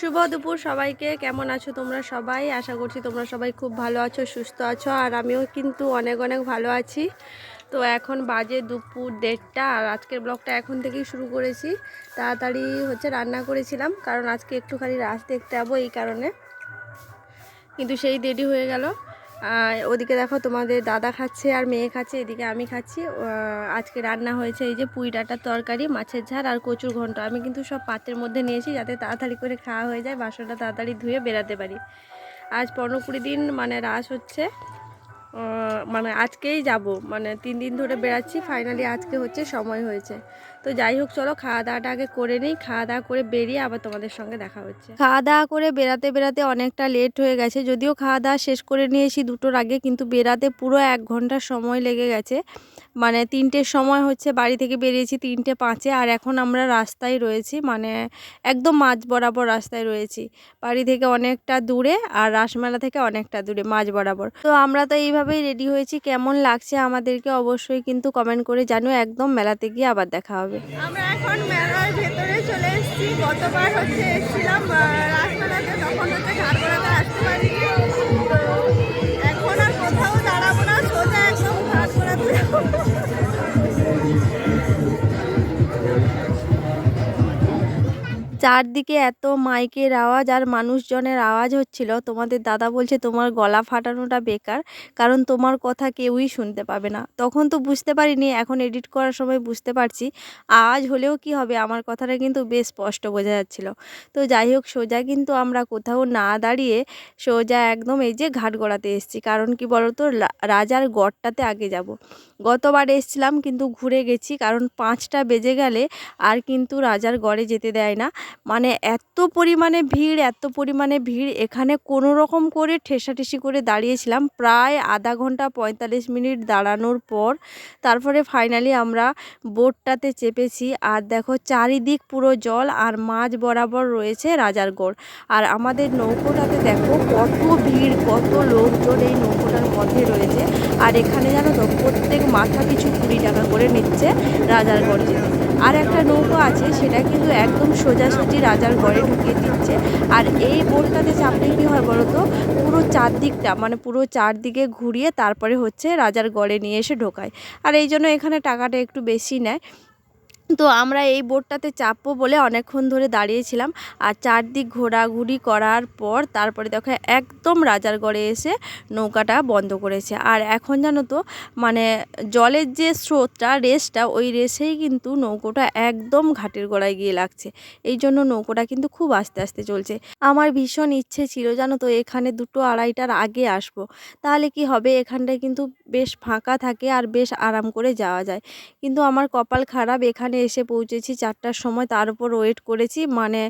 শুভ দুপুর সবাইকে। কেমন আছো তোমরা সবাই? আশা করছি তোমরা সবাই খুব ভালো আছো, সুস্থ আছো, আর আমিও কিন্তু অনেক অনেক ভালো আছি। তো এখন বাজে দুপুর 1:30 আর আজকের ব্লগটা এখন থেকেই শুরু করেছি। তাড়াতাড়ি রান্না করেছিলাম, কারণ আজকে একটুখানি রাস দেখতে যাবো এই কারণে, কিন্তু সেই দেরি হয়ে গেল। ওদিকে দেখো তোমাদের দাদা খাচ্ছে আর মেয়ে খাচ্ছে, এদিকে আমি খাচ্ছি। আজকে রান্না হয়েছে এই যে পুঁই ডাঁটার তরকারি, মাছের ঝাল আর কচুর ঘন্ট। আমি কিন্তু সব পাত্রের মধ্যে নিয়েছি যাতে তাড়াতাড়ি করে খাওয়া হয়ে যায়, বাসনটা তাড়াতাড়ি ধুয়ে বেরাতে পারি। আজ 15-20 দিন মানে রাস হচ্ছে, মানে আজকেই যাব, মানে 3 দিন ধরে বেড়াচ্ছি, ফাইনালি আজকে সময় হয়েছে। তো যাই হোক, চলো খাওয়া দাওয়াটা আগে করে নিই, খাওয়া দাওয়া করে বেরিয়ে আবার তোমাদের সঙ্গে দেখা হচ্ছে। খাওয়া দাওয়া করে বেরাতে বেরাতে অনেকটা লেট হয়ে গেছে, যদিও খাওয়া দাওয়া শেষ করে নিয়েছি 2টোর আগে, কিন্তু বেরাতে পুরো 1 ঘন্টা সময় লেগে গেছে। মানে 3টের সময় বাড়ি থেকে বেরিয়েছি, 3:05-এ, আর এখন আমরা রাস্তায় রয়েছি, মানে একদম মাঝ বরাবর রাস্তায় রয়েছি। বাড়ি থেকে অনেকটা দূরে আর রাসমেলা থেকে অনেকটা দূরে, মাঝ বরাবর। তো আমরা তো এইভাবেই রেডি হয়েছি। কেমন লাগছে আমাদেরকে অবশ্যই কিন্তু কমেন্ট করে জানো। একদম মেলাতে গিয়ে আবার দেখা হবে। আমরা এখন মেলার ভেতরে চলে এসেছি। গতবার এসেছিলাম রাসমেলাতে, তখন ঘাটগড়াতে আসতে পারিনি। তো এখন আর কোথাও দাঁড়াবো না, সোজা একদম ঘাটগড়াতে যাবো। চারদিকে এত মাইকের আওয়াজ আর মানুষজনের আওয়াজ হচ্ছিল, তোমাদের দাদা বলছে তোমার গলা ফাটানোটা বেকার, কারণ তোমার কথা কেউই শুনতে পাবে না। তখন তো বুঝতে পারিনি, এখন এডিট করার সময় বুঝতে পারছি। আওয়াজ হলেও কি হবে, আমার কথাটা কিন্তু বেশ স্পষ্ট বোঝা যাচ্ছিল। তো যাই হোক, সোজা কিন্তু আমরা কোথাও না দাঁড়িয়ে সোজা একদম এই যে ঘাটগড়াতে এসেছি। কারণ কি বলতো, রাজার গড়টাতে আগে যাব। গতবার এসছিলাম কিন্তু ঘুরে গেছি, কারণ 5টা বেজে গেলে আর কিন্তু রাজার গড়ে যেতে দেয় না। মানে এত পরিমাণে ভিড়, এত পরিমাণে ভিড়, এখানে কোনো রকম করে ঠেসাঠেসি করে দাঁড়িয়েছিলাম প্রায় আধা ঘন্টা 45 মিনিট দাঁড়ানোর পর। তারপরে ফাইনালি আমরা বোটটাতে চেপেছি, আর দেখো চারিদিক পুরো জল, আর মাঝ বরাবর রয়েছে রাজারগড়। আর আমাদের নৌকোটাতে দেখো কত ভিড়, কত লোকজন এই নৌকোটার মধ্যে রয়েছে। আর এখানে জানো তো, প্রত্যেক মাথা পিছু 20 টাকা করে নিচ্ছে রাজারগড় যেতে। আর একটা নৌকা আছে, সেটা কিন্তু একদম সোজাসুজি রাজার ঘরে ঢুকিয়ে দিচ্ছে। আর এই বোটটাতে চাপলে কী হয় বলো তো, পুরো চারদিকটা, মানে পুরো চারদিকে ঘুরিয়ে তারপরে রাজার গড়ে নিয়ে এসে ঢোকায়। আর এই জন্য এখানে টাকাটা একটু বেশি নেয়। তো আমরা এই বোটটাতে চাপবো বলে অনেকক্ষণ ধরে দাঁড়িয়েছিলাম, আর চারদিক ঘোরাঘুরি করার পর তারপরে দেখো একদম রাজার গড়ে এসে নৌকাটা বন্ধ করেছে। আর এখন জানো তো, মানে জলের যে স্রোতটা, রেসটা, ওই রেসেই কিন্তু নৌকোটা একদম ঘাটের গোড়ায় গিয়ে লাগছে। এই জন্য নৌকোটা কিন্তু খুব আস্তে আস্তে চলছে। আমার ভীষণ ইচ্ছে ছিল জানো তো, এখানে 2-2:30টার আগে আসবো, তাহলে কি হবে, এখানটায় কিন্তু বেশ ফাঁকা থাকে আর বেশ আরাম করে যাওয়া যায়। কিন্তু আমার কপাল খারাপ, এখানে এসে পৌঁছেছি 4টার সময়, তার উপর ওয়েট করেছি, মানে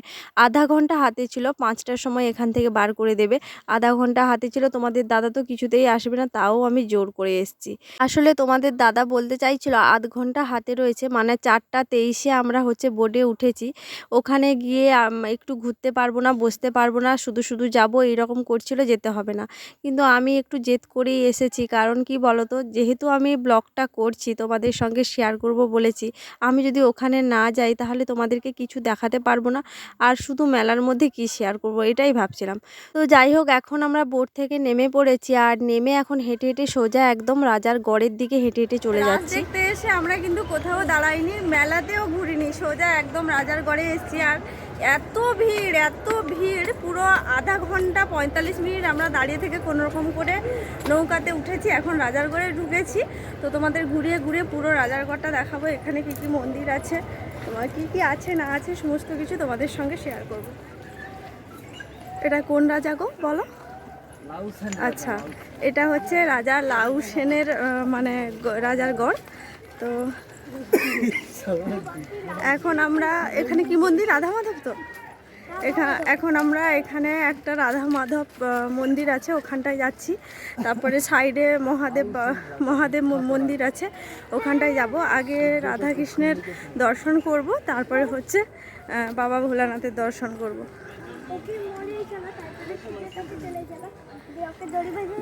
আধা ঘন্টা হাতে ছিল। 5টার সময় এখান থেকে বার করে দেবে, আধা ঘন্টা হাতে ছিল। তোমাদের দাদা তো কিছুতেই আসবে না, তাও আমি জোর করে এসেছি। আসলে তোমাদের দাদা বলতে চাইছিল আধ ঘন্টা হাতে রয়েছে, মানে 4টা 23-এ আমরা বোটে উঠেছি। ওখানে গিয়ে একটু ঘুরতে পারবো না, বসতে পারবো না, শুধু শুধু যাবো এইরকম করছিল, যেতে হবে না। কিন্তু আমি একটু জেদ করেই এসেছি, কারণ কি বলতো, যেহেতু আমি ব্লগটা করছি, তোমাদের সঙ্গে শেয়ার করব বলেছি, আমি যদি ওখানে না যাই তাহলে তোমাদেরকে কিছু দেখাতে পারবো না, আর শুধু মেলার মধ্যে কি শেয়ার করব, এটাই ভাবছিলাম। তো যাই হোক, এখন আমরা বোট থেকে নেমে পড়েছি, আর নেমে এখন হেঁটে হেঁটে সোজা একদম রাজার গড়ের দিকে হেঁটে হেঁটে চলে যাচ্ছি। দেখতে এসে আমরা কিন্তু কোথাও দাঁড়াইনি, মেলাতেও ঘুরিনি, সোজা একদম রাজার গড়ে এসেছি। আর এত ভিড়, এত ভিড়, পুরো আধা ঘন্টা 45 মিনিট আমরা দাঁড়িয়ে থেকে কোনোরকম করে নৌকাতে উঠেছি, এখন রাজারগড়ে ঢুকেছি। তো তোমাদের ঘুরিয়ে ঘুরিয়ে পুরো রাজারগড়টা দেখাবো, এখানে কী কী মন্দির আছে, তোমার কী কী আছে না আছে সমস্ত কিছু তোমাদের সঙ্গে শেয়ার করব। এটা কোন রাজা গো বলো? আচ্ছা, এটা রাজা লাউ সেনের মানে রাজার গড়। তো এখন আমরা এখানে কি মন্দির, রাধা মাধব তো। এখন আমরা এখানে একটা রাধা মাধব মন্দির আছে, ওখানটায় যাচ্ছি। তারপরে সাইডে মহাদেব মন্দির আছে, ওখানটায় যাব। আগে রাধা কৃষ্ণের দর্শন করব, তারপরে বাবা ভোলানাথের দর্শন করব।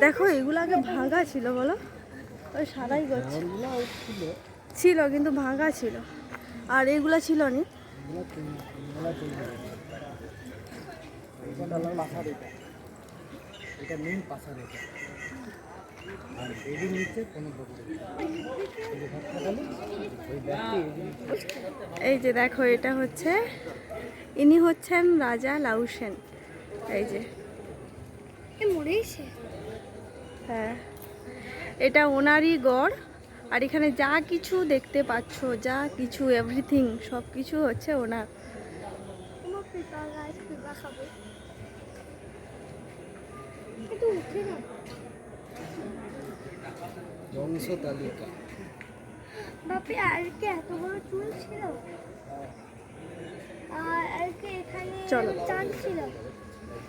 দেখো এগুলো আগে ভাঙা ছিল বলো, ওই সারাই গেছে ছিল কিন্তু ভাঙা ছিল, আর এগুলো ছিল নি। পাশার এটা মেন পাশার আর এদের নিচে কোনো এই যে দেখো, এটা হচ্ছে, ইনি হচ্ছেন রাজা লাউ সেন। এই যে হ্যাঁ, এটা ওনারই গড়। আর এখানে যা কিছু দেখতে পাচ্ছ, যা কিছু এভরিথিং, সব কিছু হচ্ছে ওনার। বংশ তালিকা। বাপি আর কি এত বড় চুল ছিল? আর কি এখানে চলো, চাঁদ ছিল?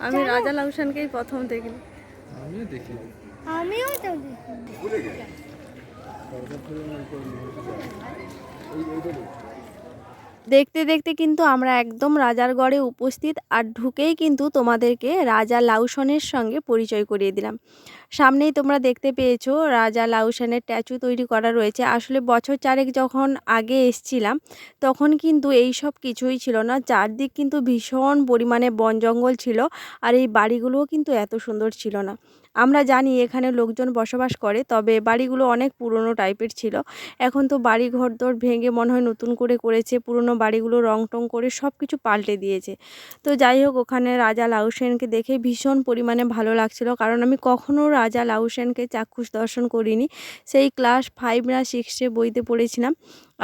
আমি রাজা লাউ সেনকেই প্রথম দেখি। আমিও তো দেখি। দেখতে দেখতে কিন্তু আমরা একদম রাজার গড়ে উপস্থিত, আর ঢুকেই কিন্তু তোমাদেরকে রাজা লাউ সেনের সঙ্গে পরিচয় করিয়ে দিলাম। সামনেই তোমরা দেখতে পেয়েছো রাজা লাউ সেনের স্ট্যাচু তৈরি করা রয়েছে। আসলে বছর চারেক যখন আগে এসছিলাম, তখন কিন্তু এই সব কিছুই ছিল না। চারদিক কিন্তু ভীষণ পরিমাণে বন জঙ্গল ছিল, আর এই বাড়িগুলোও কিন্তু এত সুন্দর ছিল না। আমরা জানি এখানে লোকজন বসবাস করে, তবে বাড়িগুলো অনেক পুরনো টাইপের ছিল। এখন তো বাড়ি ঘরদোর ভেঙে মনে হয় নতুন করে করেছে, পুরনো বাড়িগুলো রং টং করে সব কিছু পাল্টে দিয়েছে। তো যাই হোক, ওখানে রাজা লাউ সেনকে দেখে ভীষণ পরিমাণে ভালো লাগছিল, কারণ আমি কখনও রাজা লাউ সেনকে চাক্ষুষ দর্শন করিনি। সেই ক্লাস 5 না 6-এ বইতে পড়েছিলাম,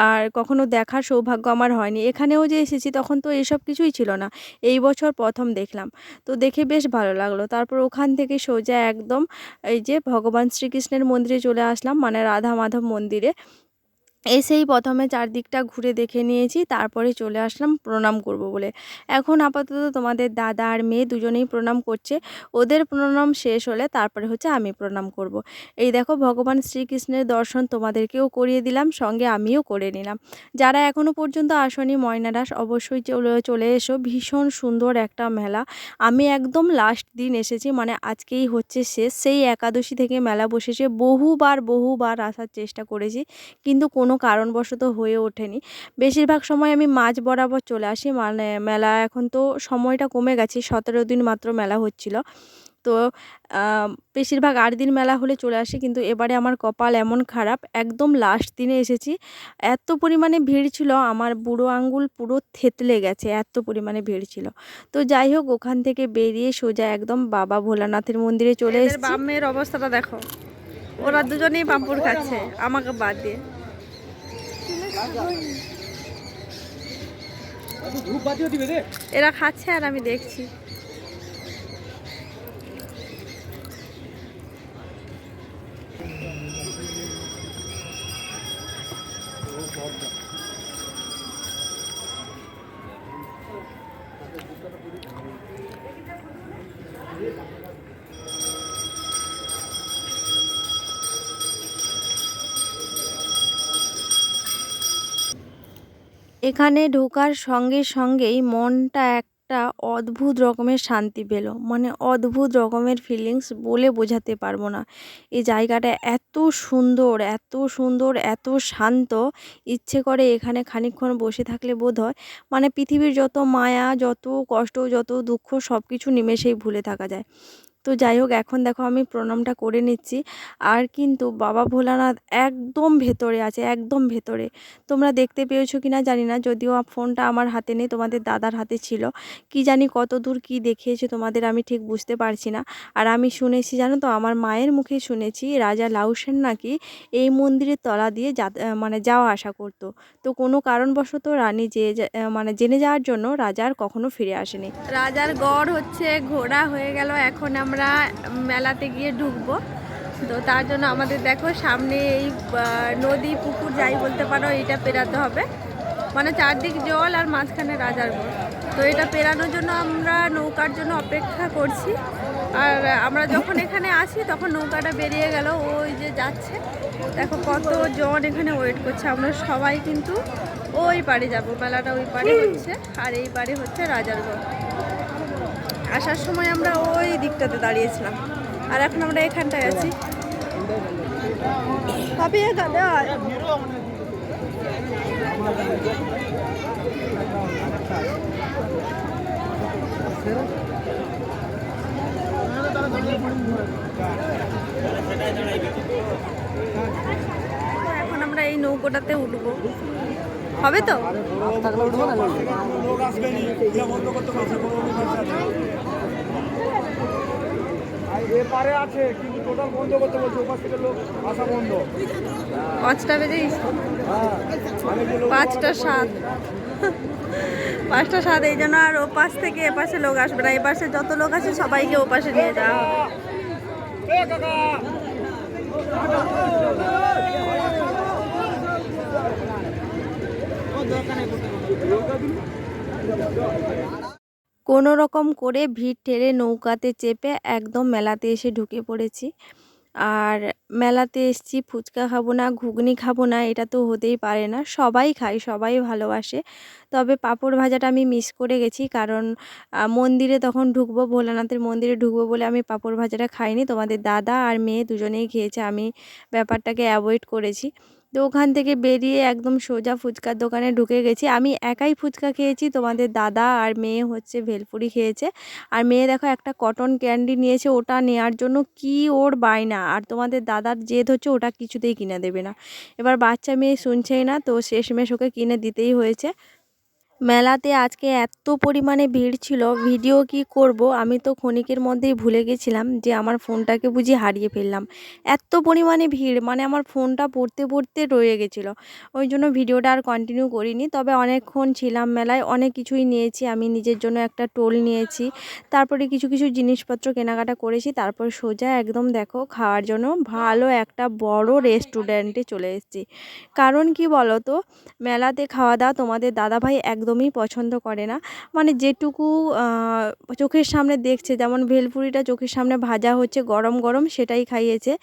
আর কখনো দেখার সৌভাগ্য আমার হয়নি। এখানেও যে এসেছি তখন তো এসব কিছুই ছিল না, এই বছর প্রথম দেখলাম। তো দেখে বেশ ভালো লাগলো। তারপর ওখান থেকে সোজা একদম এই যে ভগবান শ্রীকৃষ্ণের মন্দিরে চলে আসলাম, মানে রাধা মাধব মন্দিরে। এসেই প্রথমে চারদিকটা ঘুরে দেখে নিয়েছি, তারপরে চলে আসলাম প্রণাম করব বলে। এখন আপাতত তোমাদের দাদা আর মেয়ে দুজনেই প্রণাম করছে। ওদের প্রণাম শেষ হলে তারপরে হচ্ছে আমি প্রণাম করব। এই দেখো, ভগবান শ্রীকৃষ্ণের দর্শন তোমাদেরকেও করিয়ে দিলাম, সঙ্গে আমিও করে নিলাম। যারা এখনও পর্যন্ত আসনি ময়নারাস, অবশ্যই চলে এসো। ভীষণ সুন্দর একটা মেলা। আমি একদম লাস্ট দিন এসেছি, মানে আজকেই হচ্ছে শেষ। সেই একাদশী থেকে মেলা বসেছে। বহুবার আসার চেষ্টা করেছি, কিন্তু কোনো কারণবশত হয়ে ওঠেনি। বেশিরভাগ সময় আমি মাঝ বরাবর চলে আসি, মানে মেলা এখন তো সময়টা কমে গেছে, 17 দিন মাত্র মেলা হচ্ছিল। তো বেশিরভাগ 8 দিন মেলা হলে চলে আসি, কিন্তু এবারে আমার কপাল এমন খারাপ, একদম লাস্ট দিনে এসেছি। এত পরিমাণে ভিড় ছিল, আমার বুড়ো আঙ্গুল পুরো থেতলে গেছে, এত পরিমাণে ভিড় ছিল। তো যাই হোক, ওখান থেকে বেরিয়ে সোজা একদম বাবা ভোলানাথের মন্দিরে চলে এসেছি। বামের অবস্থাটা দেখো, ওরা দুজনেই পাঁপড় খাচ্ছে আমাকে বাদ দিয়ে। এরা খাচ্ছে আর আমি দেখছি। এখানে ঢোকার সঙ্গে সঙ্গেই মনটা একটা অদ্ভুত রকমের শান্তি পেল, মানে অদ্ভুত রকমের ফিলিংস, বলে বোঝাতে পারবো না। এই জায়গাটা এত সুন্দর, এত সুন্দর, এত শান্ত, ইচ্ছে করে এখানে খানিকক্ষণ বসে থাকলে বোধ হয় মানে পৃথিবীর যত মায়া, যত কষ্ট, যত দুঃখ সব কিছু নিমেষেই ভুলে থাকা যায়। তো যাই হোক, এখন দেখো আমি প্রণামটা করে নিচ্ছি। আর কিন্তু বাবা ভোলানাথ একদম ভেতরে আছে, একদম ভেতরে। তোমরা দেখতে পেয়েছো কিনা জানি না, যদিও ফোনটা আমার হাতে নেই, তোমাদের দাদার হাতে ছিল। কি জানি কত দূর কী দেখিয়েছে তোমাদের, আমি ঠিক বুঝতে পারছি না। আর আমি শুনেছি, জানো তো, আমার মায়ের মুখে শুনেছি রাজা লাউ সেন নাকি এই মন্দিরের তলা দিয়ে মানে যাওয়া আসা করতো। তো কোনো কারণবশত রানী মানে জেনে যাওয়ার জন্য রাজা আর কখনো ফিরে আসেনি। রাজার গড় হচ্ছে ঘোড়া হয়ে গেল। এখন আমরা মেলাতে গিয়ে ঢুকবো। তো তার জন্য আমাদের দেখো সামনে এই নদী পুকুর যাই বলতে পারো, এটা পেরাতে হবে। মানে চারদিক জল আর মাঝখানে রাজার গড়। তো এটা পেরানোর জন্য আমরা নৌকার জন্য অপেক্ষা করছি। আর আমরা যখন এখানে আসি তখন নৌকাটা বেরিয়ে গেল, ওই যে যাচ্ছে। দেখো কতজন এখানে ওয়েট করছে। আমরা সবাই কিন্তু ওই পাড়ে যাব, মেলাটা ওই পাড়ে হচ্ছে, আর এই পাড়ে হচ্ছে রাজারগড়। আসার সময় আমরা ওই দিকটাতে দাঁড়িয়েছিলাম, আর এখন আমরা এখানটায় আছি। তো এখন আমরা এই নৌকোটাতে উঠবো, হবে তো? থাকলে উঠবো না এপারে আছে কিন্তু টোটাল বন্ধ করতে বলছে, ওপাশ থেকে লোক আসা বন্ধ। 5টা বেজে গেছে, হ্যাঁ 5টা 7, 5টা 7, এই জন্য আর ওপাশ থেকে এপাশে লোক আসবে না। এপাশে যত লোক আছে সবাইকে ওপাশে নিয়ে যাওয়া হবে। কোনো রকম করে ভিড় ঠেলে নৌকাতে চেপে একদম মেলাতে এসে ঢুকে পড়েছি। আর মেলাতে এসেছি, ফুচকা খাবো না, ঘুগনি খাবো না, এটা তো হতেই পারে না। সবাই খায়, সবাই ভালোবাসে। তবে পাঁপড় ভাজাটা আমি মিস করে গেছি, কারণ মন্দিরে তখন ঢুকবো, ভোলানাথের মন্দিরে ঢুকবো বলে আমি পাঁপড় ভাজাটা খাইনি। তোমাদের দাদা আর মেয়ে দুজনেই খেয়েছে, আমি ব্যাপারটাকে অ্যাভয়েড করেছি। তো ওখান থেকে বেরিয়ে একদম সোজা ফুচকার দোকানে ঢুকে গেছি। আমি একাই ফুচকা খেয়েছি, তোমাদের দাদা আর মেয়ে হচ্ছে ভেলপুরি খেয়েছে। আর মেয়ে দেখো একটা কটন ক্যান্ডি নিয়েছে, ওটা নেওয়ার জন্য কি ওর বায়না! আর তোমাদের দাদার জেদ হচ্ছে ওটা কিছুতেই কিনে দেবে না। এবার বাচ্চা মেয়ে শুনছেই না, তো শেষমেশ ওকে কিনে দিতেই হয়েছে। মেলাতে আজকে এত পরিমাণে ভিড় ছিল, ভিডিও কি করব আমি তো ক্ষণিকের মধ্যেই ভুলে গেছিলাম যে আমার ফোনটাকে বুঝি হারিয়ে ফেললাম। এত পরিমাণে ভিড়, মানে আমার ফোনটা পড়তে পড়তে রয়ে গেছিলো, ওই জন্য ভিডিওটা আর কন্টিনিউ করিনি। তবে অনেকক্ষণ ছিলাম মেলায়, অনেক কিছুই নিয়েছি। আমি নিজের জন্য একটা টোল নিয়েছি, তারপরে কিছু কিছু জিনিসপত্র কেনাকাটা করেছি, তারপর সোজা একদম দেখো খাওয়ার জন্য ভালো একটা বড় রেস্টুরেন্টে চলে এসেছি। কারণ কি বলো তো, মেলাতে খাওয়া দাওয়া তোমাদের দাদাভাই একদমই পছন্দ করে না। মানে যেটুকু চোখের সামনে দেখছে, যেমন ভেলপুরিটা চোখের সামনে ভাজা হচ্ছে গরম গরম, সেটাই খাইয়েছে।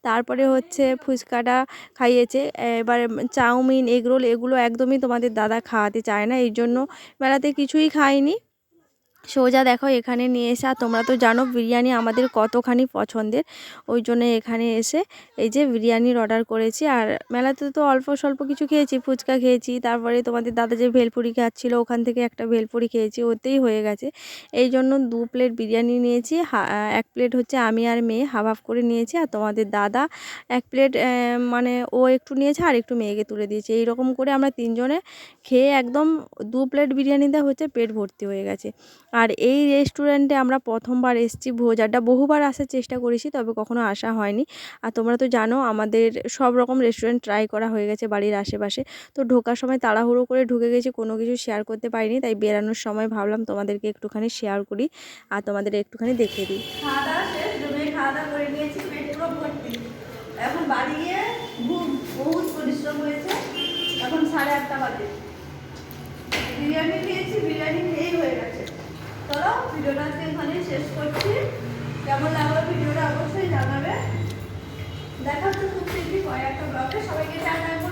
তারপরে হচ্ছে ফুচকাটা খাইয়েছে। এবার চাউমিন, এগরোল এগুলো একদমই তোমাদের দাদা খাওয়াতে চায় না, এই জন্য মেলাতে কিছুই খাইনি। সোজা দেখো এখানে নিয়ে এসে, আর তোমরা তো জানো বিরিয়ানি আমাদের কতখানি পছন্দের, ওই জন্য এখানে এসে এই যে বিরিয়ানির অর্ডার করেছি। আর মেলাতে তো অল্প স্বল্প কিছু খেয়েছি, ফুচকা খেয়েছি, তারপরে তোমাদের দাদা যে ভেলপুরি খাচ্ছিলো ওখান থেকে একটা ভেলপুরি খেয়েছি, ওতেই হয়ে গেছে। এই জন্য 2 প্লেট বিরিয়ানি নিয়েছি, 1 প্লেট হচ্ছে আমি আর মেয়ে হাফ হাফ করে নিয়েছি। আর তোমাদের দাদা 1 প্লেট মানে ও একটু নিয়েছে আর একটু মেয়েকে তুলে দিয়েছে। এইরকম করে আমরা 3 জনে খেয়ে একদম 2 প্লেট বিরিয়ানিতে হচ্ছে পেট ভর্তি হয়ে গেছে। আর এই রেস্টুরেন্টে আমরা প্রথমবার এসেছি, ভোজ আড্ডা বহুবার আসার চেষ্টা করেছি, তবে কখনো আসা হয়নি। আর তোমরা তো জানো আমাদের সব রকম রেস্টুরেন্ট ট্রাই করা হয়ে গেছে বাড়ির আশেপাশে। তো ঢোকার সময় তাড়াহুড়ো করে ঢুকে গেছি, কোনো কিছু শেয়ার করতে পারিনি, তাই বেরানোর সময় ভাবলাম তোমাদেরকে একটুখানি শেয়ার করি আর তোমাদের একটুখানি দেখিয়ে দিই। খাওয়া দাওয়া শেষ, জমে খাওয়া দাওয়া করে নিয়েছি, পেট পুরো ভর্তি। এখন বাড়ি গিয়ে ঘুম, বহুত পরিশ্রম হয়েছে। এখন 8:30 বাজে, বিরিয়ানি খেয়েছি, বিরিয়ানি খেয়েই হয়ে গেছে। চলো ভিডিওটা আজকে এখানেই শেষ করছি। কেমন লাগলো ভিডিওটা অবশ্যই জানাবে। দেখা হচ্ছে খুব শীঘ্রই পরে একটা ব্লগে। সবাইকে টাটা।